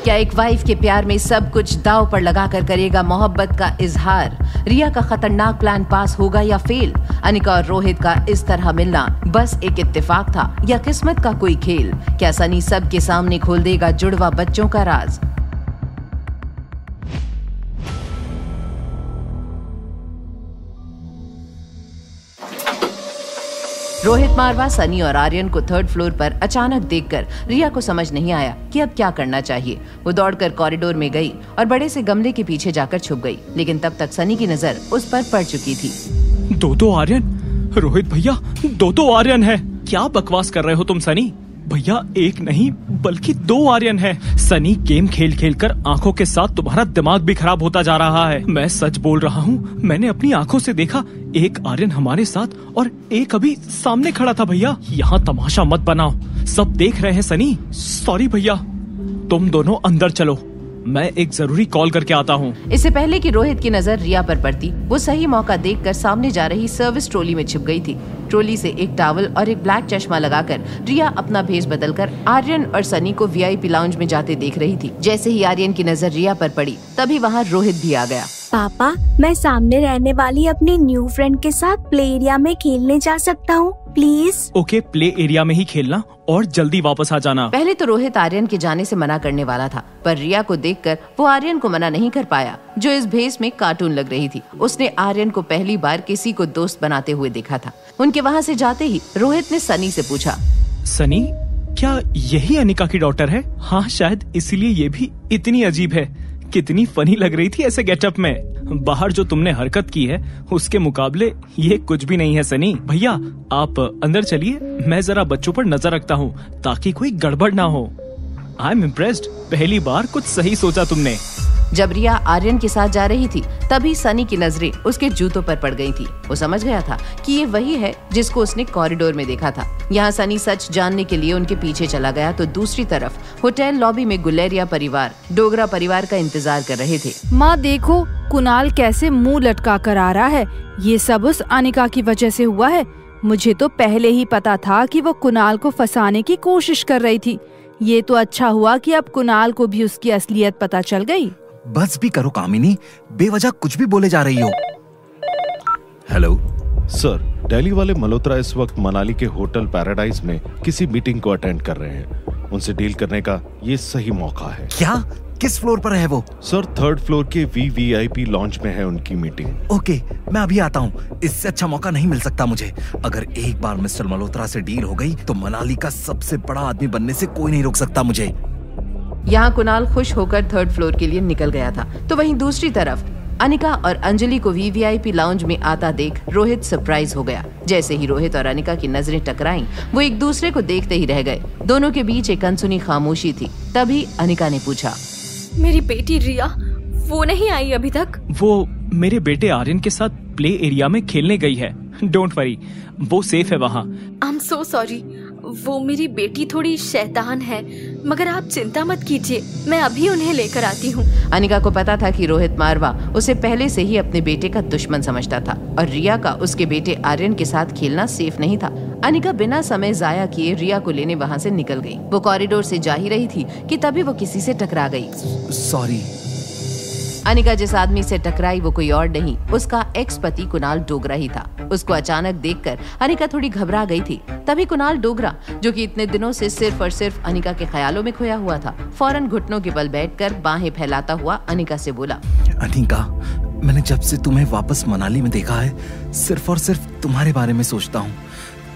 क्या एक वाइफ के प्यार में सब कुछ दांव पर लगाकर करेगा मोहब्बत का इजहार? रिया का खतरनाक प्लान पास होगा या फेल? अनिका और रोहित का इस तरह मिलना बस एक इत्तेफाक था या किस्मत का कोई खेल? क्या सनी सबके सामने खोल देगा जुड़वा बच्चों का राज? रोहित मारवा सनी और आर्यन को थर्ड फ्लोर पर अचानक देखकर रिया को समझ नहीं आया कि अब क्या करना चाहिए। वो दौड़कर कॉरिडोर में गई और बड़े से गमले के पीछे जाकर छुप गई, लेकिन तब तक सनी की नजर उस पर पड़ चुकी थी। दो आर्यन? रोहित भैया, दो आर्यन है। क्या बकवास कर रहे हो तुम सनी? भैया एक नहीं बल्कि 2 आर्यन है। सनी गेम खेल खेल कर आंखों के साथ तुम्हारा दिमाग भी खराब होता जा रहा है। मैं सच बोल रहा हूँ, मैंने अपनी आंखों से देखा। एक आर्यन हमारे साथ और एक अभी सामने खड़ा था। भैया यहाँ तमाशा मत बनाओ, सब देख रहे हैं सनी। सॉरी भैया, तुम दोनों अंदर चलो, मैं एक जरूरी कॉल करके आता हूँ। इससे पहले कि रोहित की नजर रिया पर पड़ती, वो सही मौका देखकर सामने जा रही सर्विस ट्रॉली में छिप गई थी। ट्रॉली से एक टॉवल और एक ब्लैक चश्मा लगाकर रिया अपना भेष बदलकर आर्यन और सनी को वीआईपी लाउंज में जाते देख रही थी। जैसे ही आर्यन की नजर रिया पर पड़ी, तभी वहाँ रोहित भी आ गया। पापा, मैं सामने रहने वाली अपनी न्यू फ्रेंड के साथ प्ले एरिया में खेलने जा सकता हूँ प्लीज? ओके, प्ले एरिया में ही खेलना और जल्दी वापस आ जाना। पहले तो रोहित आर्यन के जाने से मना करने वाला था, पर रिया को देखकर वो आर्यन को मना नहीं कर पाया, जो इस भेष में कार्टून लग रही थी। उसने आर्यन को पहली बार किसी को दोस्त बनाते हुए देखा था। उनके वहाँ से जाते ही रोहित ने सनी से पूछा, सनी, क्या यही अनिका की डॉटर है? हाँ शायद इसीलिए ये भी इतनी अजीब है। कितनी फनी लग रही थी ऐसे गेटअप में। बाहर जो तुमने हरकत की है उसके मुकाबले ये कुछ भी नहीं है सनी। भैया आप अंदर चलिए, मैं जरा बच्चों पर नजर रखता हूँ ताकि कोई गड़बड़ ना हो। आई एम इम्प्रेस्ड, पहली बार कुछ सही सोचा तुमने। जब रिया आर्यन के साथ जा रही थी, तभी सनी की नजरें उसके जूतों पर पड़ गई थी। वो समझ गया था कि ये वही है जिसको उसने कॉरिडोर में देखा था। यहाँ सनी सच जानने के लिए उनके पीछे चला गया, तो दूसरी तरफ होटल लॉबी में गुलेरिया परिवार डोगरा परिवार का इंतजार कर रहे थे। माँ देखो, कुणाल कैसे मुंह लटका कर आ रहा है। ये सब उस अनिका की वजह से हुआ है। मुझे तो पहले ही पता था कि वो कुणाल को फंसाने की कोशिश कर रही थी। ये तो अच्छा हुआ कि अब कुणाल को भी उसकी असलियत पता चल गई। बस भी करो कामिनी, बेवजह कुछ भी बोले जा रही हो। हेलो सर, दिल्ली वाले मल्होत्रा इस वक्त मनाली के होटल पैराडाइज में किसी मीटिंग को अटेंड कर रहे हैं। उनसे डील करने का ये सही मौका है। क्या? किस फ्लोर पर है वो? सर, 3rd फ्लोर के वीवीआईपी लॉन्च में है उनकी मीटिंग। ओके, मैं अभी आता हूँ। इससे अच्छा मौका नहीं मिल सकता मुझे। अगर एक बार मिस्टर मल्होत्रा से डील हो गई तो मनाली का सबसे बड़ा आदमी बनने से कोई नहीं रोक सकता मुझे। यहाँ कुणाल खुश होकर 3rd फ्लोर के लिए निकल गया था, तो वहीं दूसरी तरफ अनिका और अंजलि को वीवीआईपी लाउंज में आता देख रोहित सरप्राइज हो गया। जैसे ही रोहित और अनिका की नजरें टकराईं, वो एक दूसरे को देखते ही रह गए। दोनों के बीच एक अनसुनी खामोशी थी। तभी अनिका ने पूछा, मेरी बेटी रिया वो नहीं आई अभी तक? वो मेरे बेटे आर्यन के साथ प्ले एरिया में खेलने गई है। डोंट वरी, वो सेफ है वहाँ। आई एम सो सॉरी, वो मेरी बेटी थोड़ी शैतान है, मगर आप चिंता मत कीजिए, मैं अभी उन्हें लेकर आती हूँ। अनिका को पता था कि रोहित मारवा उसे पहले से ही अपने बेटे का दुश्मन समझता था और रिया का उसके बेटे आर्यन के साथ खेलना सेफ नहीं था। अनिका बिना समय जाया किए रिया को लेने वहाँ से निकल गई। वो कॉरिडोर से जा ही रही थी कि तभी वो किसी से टकरा गई। सॉरी। अनिका जिस आदमी से टकराई वो कोई और नहीं, उसका एक्स पति कुणाल डोगरा ही था। उसको अचानक देखकर अनिका थोड़ी घबरा गई थी। तभी कुणाल डोगरा, जो कि इतने दिनों से सिर्फ और सिर्फ अनिका के ख्यालों में खोया हुआ था, फौरन घुटनों के बल बैठकर बाहें फैलाता हुआ अनिका से बोला, अनिका, मैंने जब से तुम्हें वापस मनाली में देखा है, सिर्फ और सिर्फ तुम्हारे बारे में सोचता हूँ,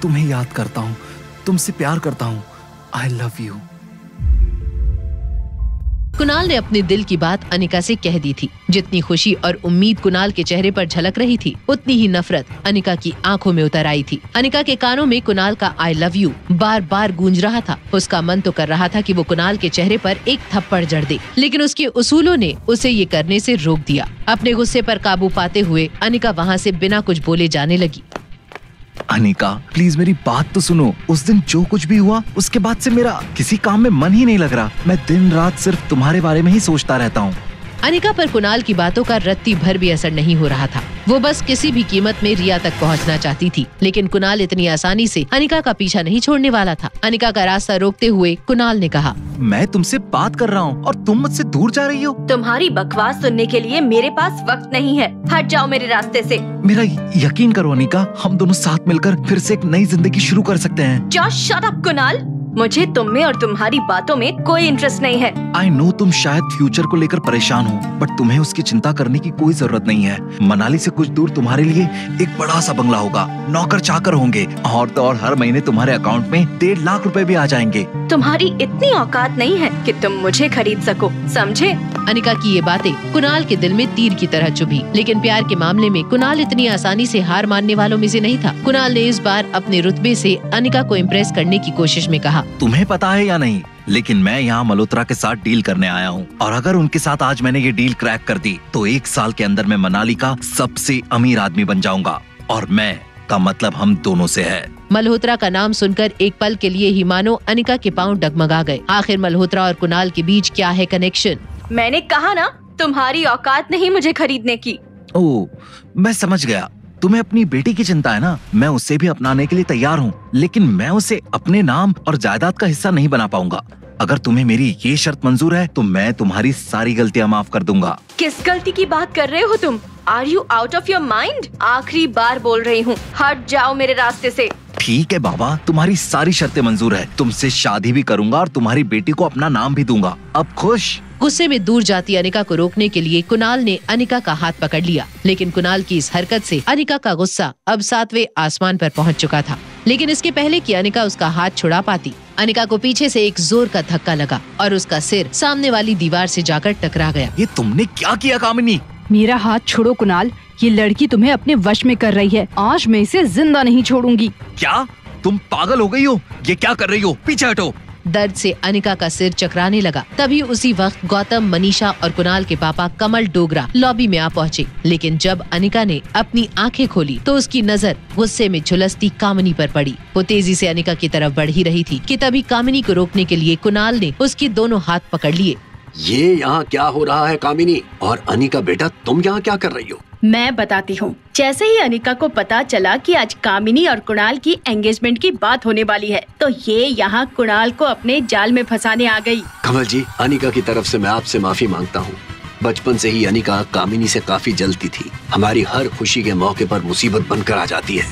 तुम्हें याद करता हूँ, तुमसे प्यार करता हूँ। I love you. कुणाल ने अपने दिल की बात अनिका से कह दी थी। जितनी खुशी और उम्मीद कुणाल के चेहरे पर झलक रही थी, उतनी ही नफरत अनिका की आंखों में उतर आई थी। अनिका के कानों में कुणाल का आई लव यू बार बार गूंज रहा था। उसका मन तो कर रहा था कि वो कुणाल के चेहरे पर एक थप्पड़ जड़ दे, लेकिन उसके उसूलों ने उसे ये करने से रोक दिया। अपने गुस्से पर काबू पाते हुए अनिका वहाँ से बिना कुछ बोले जाने लगी। अनिका, प्लीज मेरी बात तो सुनो। उस दिन जो कुछ भी हुआ, उसके बाद से मेरा किसी काम में मन ही नहीं लग रहा। मैं दिन रात सिर्फ तुम्हारे बारे में ही सोचता रहता हूँ। अनिका पर कुणाल की बातों का रत्ती भर भी असर नहीं हो रहा था। वो बस किसी भी कीमत में रिया तक पहुंचना चाहती थी, लेकिन कुणाल इतनी आसानी से अनिका का पीछा नहीं छोड़ने वाला था। अनिका का रास्ता रोकते हुए कुणाल ने कहा, मैं तुमसे बात कर रहा हूँ और तुम मुझसे दूर जा रही हो। तुम्हारी बकवास सुनने के लिए मेरे पास वक्त नहीं है, हट जाओ मेरे रास्ते से। मेरा यकीन करो अनिका, हम दोनों साथ मिलकर फिर से एक नई जिंदगी शुरू कर सकते हैं। जस्ट शट अप कुणाल, मुझे तुम में और तुम्हारी बातों में कोई इंटरेस्ट नहीं है। आई नो तुम शायद फ्यूचर को लेकर परेशान हो, बट तुम्हें उसकी चिंता करने की कोई जरूरत नहीं है। मनाली से कुछ दूर तुम्हारे लिए एक बड़ा सा बंगला होगा, नौकर चाकर होंगे और तो और हर महीने तुम्हारे अकाउंट में 1.5 लाख रुपए भी आ जाएंगे। तुम्हारी इतनी औकात नहीं है कि तुम मुझे खरीद सको, समझे? अनिका की ये बातें कुणाल के दिल में तीर की तरह चुभी, लेकिन प्यार के मामले में कुणाल इतनी आसानी से हार मानने वालों में से नहीं था। कुणाल ने इस बार अपने रुतबे से अनिका को इम्प्रेस करने की कोशिश में कहा, तुम्हें पता है या नहीं, लेकिन मैं यहाँ मल्होत्रा के साथ डील करने आया हूँ और अगर उनके साथ आज मैंने ये डील क्रैक कर दी तो 1 साल के अंदर मैं मनाली का सबसे अमीर आदमी बन जाऊंगा और मैं का मतलब हम दोनों से है। मल्होत्रा का नाम सुनकर एक पल के लिए ही मानो अनिका के पांव डगमगा गए। आखिर मल्होत्रा और कुणाल के बीच क्या है कनेक्शन? मैंने कहा ना, तुम्हारी औकात नहीं मुझे खरीदने की। ओह, मैं समझ गया। तुम्हें अपनी बेटी की चिंता है ना, मैं उसे भी अपनाने के लिए तैयार हूँ, लेकिन मैं उसे अपने नाम और जायदाद का हिस्सा नहीं बना पाऊंगा। अगर तुम्हें मेरी ये शर्त मंजूर है तो मैं तुम्हारी सारी गलतियाँ माफ कर दूंगा। किस गलती की बात कर रहे हो तुम? Are you out of your mind? आखिरी बार बोल रही हूँ, हट जाओ मेरे रास्ते से। ठीक है बाबा, तुम्हारी सारी शर्तें मंजूर है। तुमसे शादी भी करूंगा और तुम्हारी बेटी को अपना नाम भी दूंगा। अब खुश? गुस्से में दूर जाती अनिका को रोकने के लिए कुणाल ने अनिका का हाथ पकड़ लिया, लेकिन कुणाल की इस हरकत से अनिका का गुस्सा अब 7वें आसमान पर पहुंच चुका था। लेकिन इसके पहले कि अनिका उसका हाथ छुड़ा पाती, अनिका को पीछे से एक जोर का धक्का लगा और उसका सिर सामने वाली दीवार से जाकर टकरा गया। ये तुमने क्या किया कामिनी? मेरा हाथ छोड़ो कुणाल, ये लड़की तुम्हें अपने वश में कर रही है। आज मैं इसे जिंदा नहीं छोड़ूंगी। क्या तुम पागल हो गई हो? ये क्या कर रही हो? पीछे हटो। दर्द से अनिका का सिर चकराने लगा। तभी उसी वक्त गौतम, मनीषा और कुणाल के पापा कमल डोगरा लॉबी में आ पहुँचे। लेकिन जब अनिका ने अपनी आंखें खोली तो उसकी नजर गुस्से में झुलसती कामिनी पर पड़ी। वो तेजी से अनिका की तरफ बढ़ ही रही थी कि तभी कामिनी को रोकने के लिए कुणाल ने उसके दोनों हाथ पकड़ लिए। ये यहाँ क्या हो रहा है कामिनी? और अनिका बेटा, तुम यहाँ क्या कर रही हो? मैं बताती हूँ। जैसे ही अनिका को पता चला कि आज कामिनी और कुणाल की एंगेजमेंट की बात होने वाली है, तो ये यहाँ कुणाल को अपने जाल में फंसाने आ गई। कमल जी, अनिका की तरफ से मैं आपसे माफी मांगता हूँ। बचपन से ही अनिका कामिनी से काफी जलती थी। हमारी हर खुशी के मौके पर मुसीबत बनकर आ जाती है।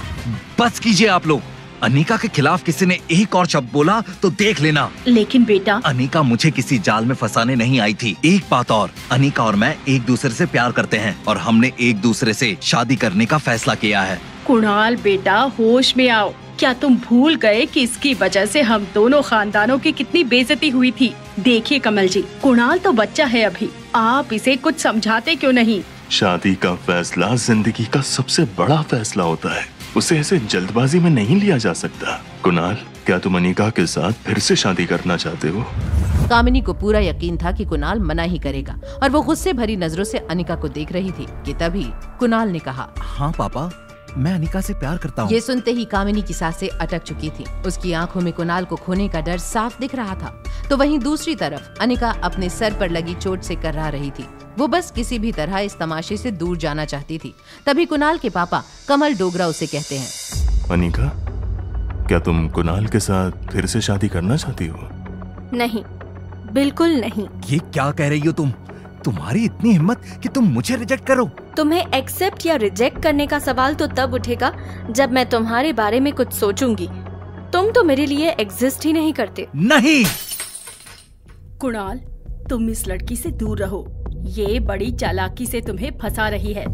बस कीजिए आप लोग। अनिका के खिलाफ किसी ने एक और शब्द बोला तो देख लेना। लेकिन बेटा, अनिका मुझे किसी जाल में फंसाने नहीं आई थी। एक बात और, अनिका और मैं एक दूसरे से प्यार करते हैं और हमने एक दूसरे से शादी करने का फैसला किया है। कुणाल बेटा, होश में आओ। क्या तुम भूल गए कि इसकी वजह से हम दोनों खानदानों की कितनी बेइज्जती हुई थी? देखिए कमल जी, कुणाल तो बच्चा है अभी, आप इसे कुछ समझाते क्यों नहीं? शादी का फैसला जिंदगी का सबसे बड़ा फैसला होता है, उसे ऐसे जल्दबाजी में नहीं लिया जा सकता। कुणाल, क्या तुम अनिका के साथ फिर से शादी करना चाहते हो? कामिनी को पूरा यकीन था कि कुणाल मना ही करेगा और वो गुस्से भरी नजरों से अनिका को देख रही थी कि तभी कुणाल ने कहा, हाँ पापा, मैं अनिका से प्यार करता हूँ। ये सुनते ही कामिनी की सांसें अटक चुकी थी। उसकी आंखों में कुणाल को खोने का डर साफ दिख रहा था। तो वहीं दूसरी तरफ अनिका अपने सर पर लगी चोट से कर्रा रही थी। वो बस किसी भी तरह इस तमाशे से दूर जाना चाहती थी। तभी कुणाल के पापा कमल डोगरा उसे कहते हैं, अनिका, क्या तुम कुणाल के साथ फिर से शादी करना चाहती हो? नहीं, बिल्कुल नहीं। ये क्या कह रही हो तुम? तुम्हारी इतनी हिम्मत कि तुम मुझे रिजेक्ट करो? तुम्हें एक्सेप्ट या रिजेक्ट करने का सवाल तो तब उठेगा जब मैं तुम्हारे बारे में कुछ सोचूंगी। तुम तो मेरे लिए एग्जिस्ट ही नहीं करते। नहीं। कुणाल, तुम इस लड़की से दूर रहो। ये बड़ी चालाकी से तुम्हें फंसा रही है।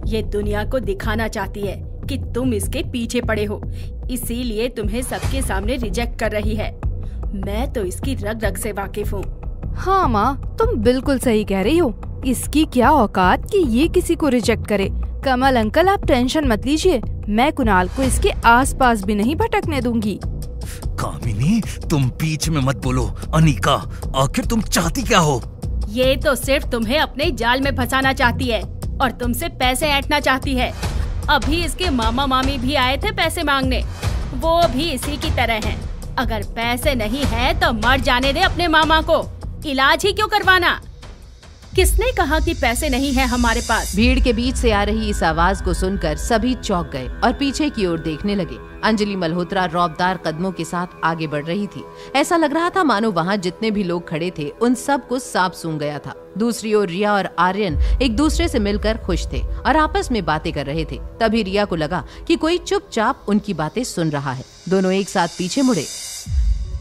ये दुनिया को दिखाना चाहती है कि तुम इसके पीछे पड़े हो, इसीलिए तुम्हें सबके सामने रिजेक्ट कर रही है। मैं तो इसकी रग रग से वाकिफ हूँ। हाँ माँ, तुम बिल्कुल सही कह रही हो। इसकी क्या औकात कि ये किसी को रिजेक्ट करे। कमल अंकल, आप टेंशन मत लीजिए, मैं कुणाल को इसके आसपास भी नहीं भटकने दूंगी। कामिनी, तुम बीच में मत बोलो। अनिका, आखिर तुम चाहती क्या हो? ये तो सिर्फ तुम्हें अपने जाल में फंसाना चाहती है और तुमसे पैसे ऐंठना चाहती है। अभी इसके मामा मामी भी आए थे पैसे मांगने, वो भी इसी की तरह हैं। अगर पैसे नहीं है तो मर जाने दे अपने मामा को, इलाज ही क्यों करवाना? किसने कहा कि पैसे नहीं है हमारे पास? भीड़ के बीच से आ रही इस आवाज को सुनकर सभी चौंक गए और पीछे की ओर देखने लगे। अंजलि मल्होत्रा रौबदार कदमों के साथ आगे बढ़ रही थी। ऐसा लग रहा था मानो वहाँ जितने भी लोग खड़े थे उन सब को सांप सूंघ गया था। दूसरी ओर रिया और आर्यन एक दूसरे से मिलकर खुश थे और आपस में बातें कर रहे थे। तभी रिया को लगा कि कोई चुपचाप उनकी बातें सुन रहा है। दोनों एक साथ पीछे मुड़े।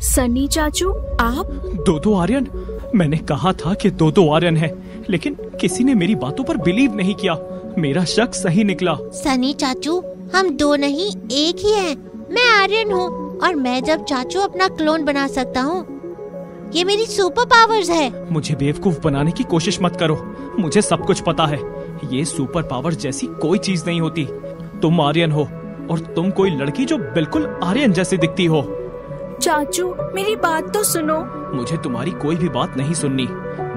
सनी चाचू, आप? दो आर्यन? मैंने कहा था कि दो आर्यन है, लेकिन किसी ने मेरी बातों पर बिलीव नहीं किया। मेरा शक सही निकला। सनी चाचू, हम दो नहीं एक ही हैं। मैं आर्यन हूँ और मैं जब चाचू अपना क्लोन बना सकता हूँ। ये मेरी सुपर पावर्स है। मुझे बेवकूफ बनाने की कोशिश मत करो, मुझे सब कुछ पता है। ये सुपर पावर जैसी कोई चीज नहीं होती। तुम आर्यन हो और तुम कोई लड़की जो बिल्कुल आर्यन जैसी दिखती हो। चाचू, मेरी बात तो सुनो। मुझे तुम्हारी कोई भी बात नहीं सुननी।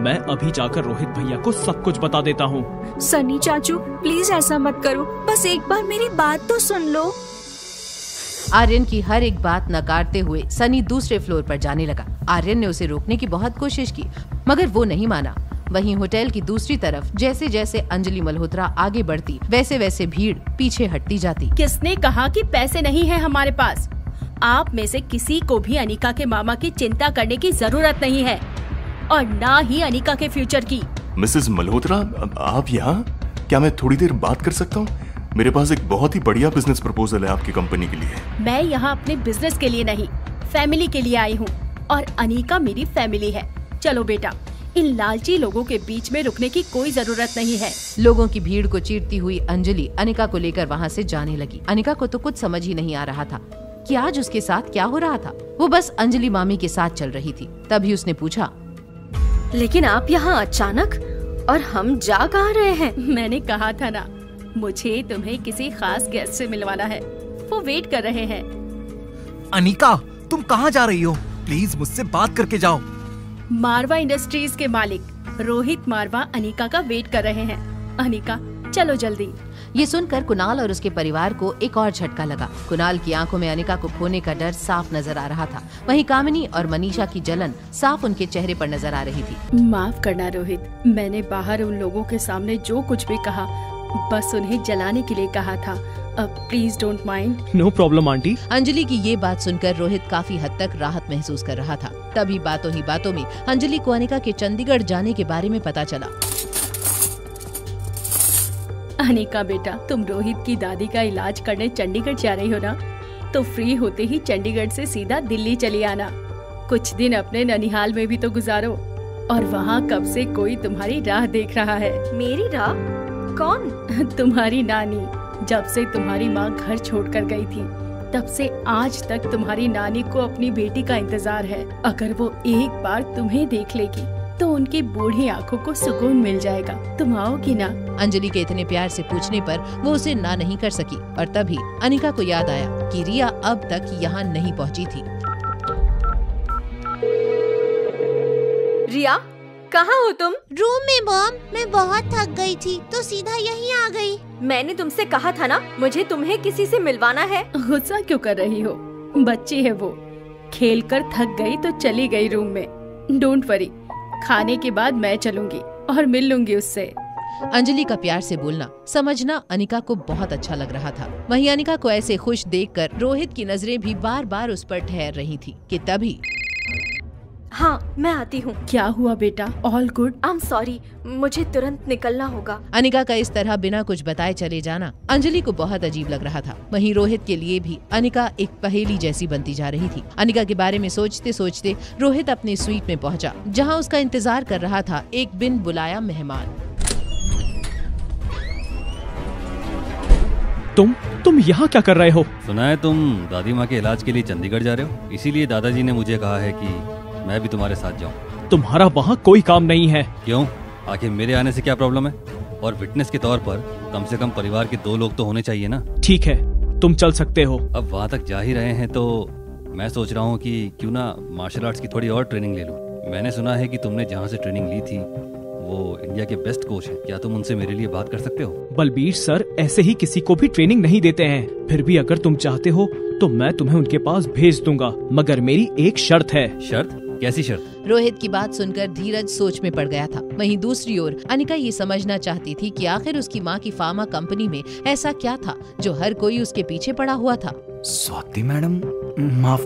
मैं अभी जाकर रोहित भैया को सब कुछ बता देता हूँ। सनी चाचू, प्लीज ऐसा मत करो, बस एक बार मेरी बात तो सुन लो। आर्यन की हर एक बात नकारते हुए सनी दूसरे फ्लोर पर जाने लगा। आर्यन ने उसे रोकने की बहुत कोशिश की, मगर वो नहीं माना। वहीं होटल की दूसरी तरफ जैसे जैसे अंजलि मल्होत्रा आगे बढ़ती, वैसे वैसे भीड़ पीछे हटती जाती। किसने कहा कि पैसे नहीं है हमारे पास? आप में से किसी को भी अनिका के मामा की चिंता करने की जरूरत नहीं है, और ना ही अनिका के फ्यूचर की। मिसेस मल्होत्रा, आप यहाँ? क्या मैं थोड़ी देर बात कर सकता हूँ? मेरे पास एक बहुत ही बढ़िया बिजनेस प्रपोजल है आपकी कंपनी के लिए। मैं यहाँ अपने बिजनेस के लिए नहीं, फैमिली के लिए आई हूँ, और अनिका मेरी फैमिली है। चलो बेटा, इन लालची लोगों के बीच में रुकने की कोई जरूरत नहीं है। लोगों की भीड़ को चीरती हुई अंजलि अनिका को लेकर वहाँ से जाने लगी। अनिका को तो कुछ समझ ही नहीं आ रहा था कि आज उसके साथ क्या हो रहा था। वो बस अंजलि मामी के साथ चल रही थी। तभी उसने पूछा, लेकिन आप यहाँ अचानक, और हम जा कहाँ रहे हैं? मैंने कहा था ना, मुझे तुम्हें किसी खास गेस्ट से मिलवाना है। वो वेट कर रहे हैं। अनिका, तुम कहाँ जा रही हो? प्लीज मुझसे बात करके जाओ। मारवा इंडस्ट्रीज के मालिक रोहित मारवा अनिका का वेट कर रहे हैं। अनिका, चलो जल्दी। ये सुनकर कुणाल और उसके परिवार को एक और झटका लगा। कुणाल की आंखों में अनिका को खोने का डर साफ नजर आ रहा था। वहीं कामिनी और मनीषा की जलन साफ उनके चेहरे पर नजर आ रही थी। माफ करना रोहित, मैंने बाहर उन लोगों के सामने जो कुछ भी कहा, बस उन्हें जलाने के लिए कहा था। Please don't mind. No problem aunty. Anjali की ये बात सुनकर रोहित काफी हद तक राहत महसूस कर रहा था। तभी बातों ही बातों में अंजलि को अनिका के चंडीगढ़ जाने के बारे में पता चला। अनिका बेटा, तुम रोहित की दादी का इलाज करने चंडीगढ़ जा रही हो ना? तो फ्री होते ही चंडीगढ़ से सीधा दिल्ली चली आना। कुछ दिन अपने ननिहाल में भी तो गुजारो, और वहाँ कब से कोई तुम्हारी राह देख रहा है। मेरी राह? कौन? तुम्हारी नानी। जब से तुम्हारी माँ घर छोड़कर गई थी, तब से आज तक तुम्हारी नानी को अपनी बेटी का इंतजार है। अगर वो एक बार तुम्हें देख लेगी तो उनकी बूढ़ी आंखों को सुकून मिल जाएगा। तुम आओगी ना? अंजलि के इतने प्यार से पूछने पर वो उसे ना नहीं कर सकी, और तभी अनिका को याद आया कि रिया अब तक यहाँ नहीं पहुँची थी। रिया, कहाँ हो तुम? रूम में मॉम, मैं बहुत थक गई थी तो सीधा यहीं आ गई। मैंने तुमसे कहा था ना, मुझे तुम्हें किसी से मिलवाना है। गुस्सा क्यों कर रही हो? बच्ची है वो, खेल कर थक गई तो चली गई रूम में। डोंट वरी, खाने के बाद मैं चलूंगी और मिल लूंगी उससे। अंजलि का प्यार से बोलना समझना अनिका को बहुत अच्छा लग रहा था। वहीं अनिका को ऐसे खुश देखकर रोहित की नजरें भी बार बार उस पर ठहर रही थी कि तभी हाँ, मैं आती हूँ। क्या हुआ बेटा? All good? I am sorry, मुझे तुरंत निकलना होगा। अनिका का इस तरह बिना कुछ बताए चले जाना अंजलि को बहुत अजीब लग रहा था। वहीं रोहित के लिए भी अनिका एक पहेली जैसी बनती जा रही थी। अनिका के बारे में सोचते सोचते रोहित अपने स्वीट में पहुंचा, जहां उसका इंतजार कर रहा था एक बिन बुलाया मेहमान। तुम यहाँ क्या कर रहे हो? सुना है तुम दादी माँ के इलाज के लिए चंडीगढ़ जा रहे हो, इसीलिए दादाजी ने मुझे कहा है कि मैं भी तुम्हारे साथ जाऊँ। तुम्हारा वहाँ कोई काम नहीं है। क्यों? आखिर मेरे आने से क्या प्रॉब्लम है? और विटनेस के तौर पर कम से कम परिवार के 2 लोग तो होने चाहिए ना। ठीक है, तुम चल सकते हो। अब वहाँ तक जा ही रहे हैं तो मैं सोच रहा हूँ कि क्यों ना मार्शल आर्ट्स की थोड़ी और ट्रेनिंग ले लूँ। मैंने सुना है कि तुमने जहाँ से ट्रेनिंग ली थी वो इंडिया के बेस्ट कोच है। क्या तुम उनसे मेरे लिए बात कर सकते हो? बलबीर सर ऐसे ही किसी को भी ट्रेनिंग नहीं देते हैं। फिर भी अगर तुम चाहते हो तो मैं तुम्हें उनके पास भेज दूंगा, मगर मेरी एक शर्त है। शर्त? कैसी शर्त? रोहित की बात सुनकर धीरज सोच में पड़ गया था। वहीं दूसरी ओर अनिका ये समझना चाहती थी कि आखिर उसकी माँ की फार्मा कंपनी में ऐसा क्या था जो हर कोई उसके पीछे पड़ा हुआ था। स्वाति मैडम, माफ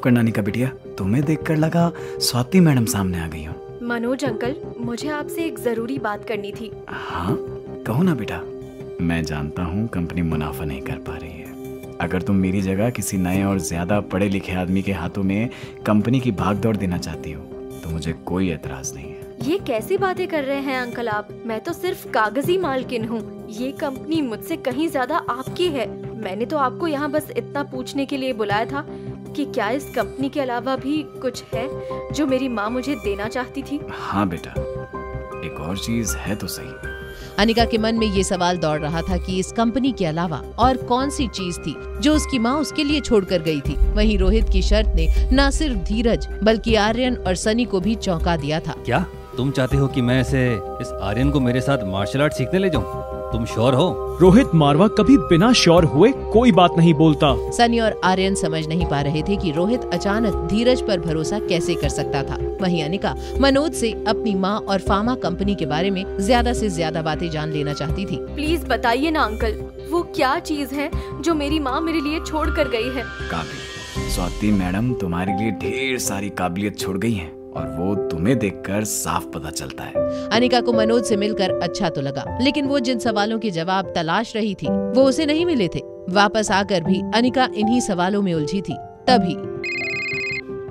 करना अनिका बिटिया, तुम्हें देखकर लगा स्वाति मैडम सामने आ गई हो। मनोज अंकल, मुझे आपसे एक जरूरी बात करनी थी। हाँ कहो ना बेटा। मैं जानता हूँ कंपनी मुनाफा नहीं कर पा रही है। अगर तुम मेरी जगह किसी नए और ज्यादा पढ़े लिखे आदमी के हाथों में कंपनी की भागदौड़ देना चाहती हो तो मुझे कोई एतराज नहीं है। ये कैसी बातें कर रहे हैं अंकल आप? मैं तो सिर्फ कागजी मालकिन हूँ। ये कंपनी मुझसे कहीं ज्यादा आपकी है। मैंने तो आपको यहाँ बस इतना पूछने के लिए बुलाया था कि क्या इस कंपनी के अलावा भी कुछ है जो मेरी माँ मुझे देना चाहती थी। हाँ बेटा, एक और चीज है तो सही। अनिका के मन में ये सवाल दौड़ रहा था कि इस कंपनी के अलावा और कौन सी चीज थी जो उसकी माँ उसके लिए छोड़कर गई थी। वहीं रोहित की शर्त ने न सिर्फ धीरज बल्कि आर्यन और सनी को भी चौंका दिया था। क्या तुम चाहते हो कि मैं इस आर्यन को मेरे साथ मार्शल आर्ट सीखने ले जाऊं? तुम श्योर हो? रोहित मारवा कभी बिना श्योर हुए कोई बात नहीं बोलता। सनी और आर्यन समझ नहीं पा रहे थे कि रोहित अचानक धीरज पर भरोसा कैसे कर सकता था। वहीं अनिका मनोज से अपनी माँ और फार्मा कंपनी के बारे में ज्यादा से ज्यादा बातें जान लेना चाहती थी। प्लीज बताइए ना अंकल, वो क्या चीज है जो मेरी माँ मेरे लिए छोड़ कर गई है? काबिल, स्वाति मैडम तुम्हारे लिए ढेर सारी काबिलियत छोड़ गई है और वो तुम्हें देखकर साफ पता चलता है। अनिका को मनोज से मिलकर अच्छा तो लगा, लेकिन वो जिन सवालों के जवाब तलाश रही थी वो उसे नहीं मिले थे। वापस आकर भी अनिका इन्हीं सवालों में उलझी थी। तभी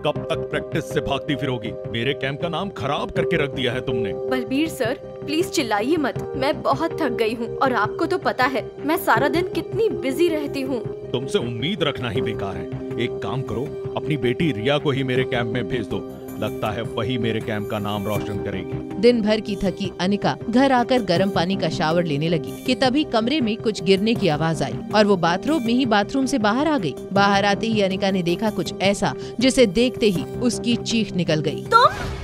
कब तक प्रैक्टिस से भागती फिरोगी? मेरे कैंप का नाम खराब करके रख दिया है तुमने। बलबीर सर, प्लीज चिल्लाइए मत। मैं बहुत थक गई हूँ और आपको तो पता है मैं सारा दिन कितनी बिजी रहती हूँ। तुमसे उम्मीद रखना ही बेकार है। एक काम करो, अपनी बेटी रिया को ही मेरे कैंप में भेज दो। लगता है वही मेरे कैंप का नाम रोशन करेगी। दिन भर की थकी अनिका घर आकर गर्म पानी का शावर लेने लगी कि तभी कमरे में कुछ गिरने की आवाज आई और वो बाथरूम में ही बाथरूम से बाहर आ गई। बाहर आते ही अनिका ने देखा कुछ ऐसा जिसे देखते ही उसकी चीख निकल गई।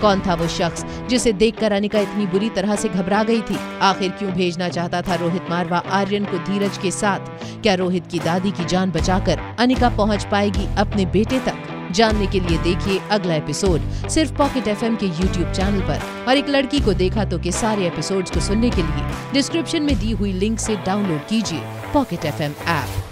कौन था वो शख्स जिसे देखकर अनिका इतनी बुरी तरह से घबरा गई थी? आखिर क्यों भेजना चाहता था रोहित मारवा आर्यन को धीरज के साथ? क्या रोहित की दादी की जान बचाकर अनिका पहुंच पाएगी अपने बेटे तक? जानने के लिए देखिए अगला एपिसोड सिर्फ पॉकेट FM के YouTube चैनल पर। और एक लड़की को देखा तो के सारे एपिसोड्स को सुनने के लिए डिस्क्रिप्शन में दी हुई लिंक से डाउनलोड कीजिए पॉकेट FM ऐप।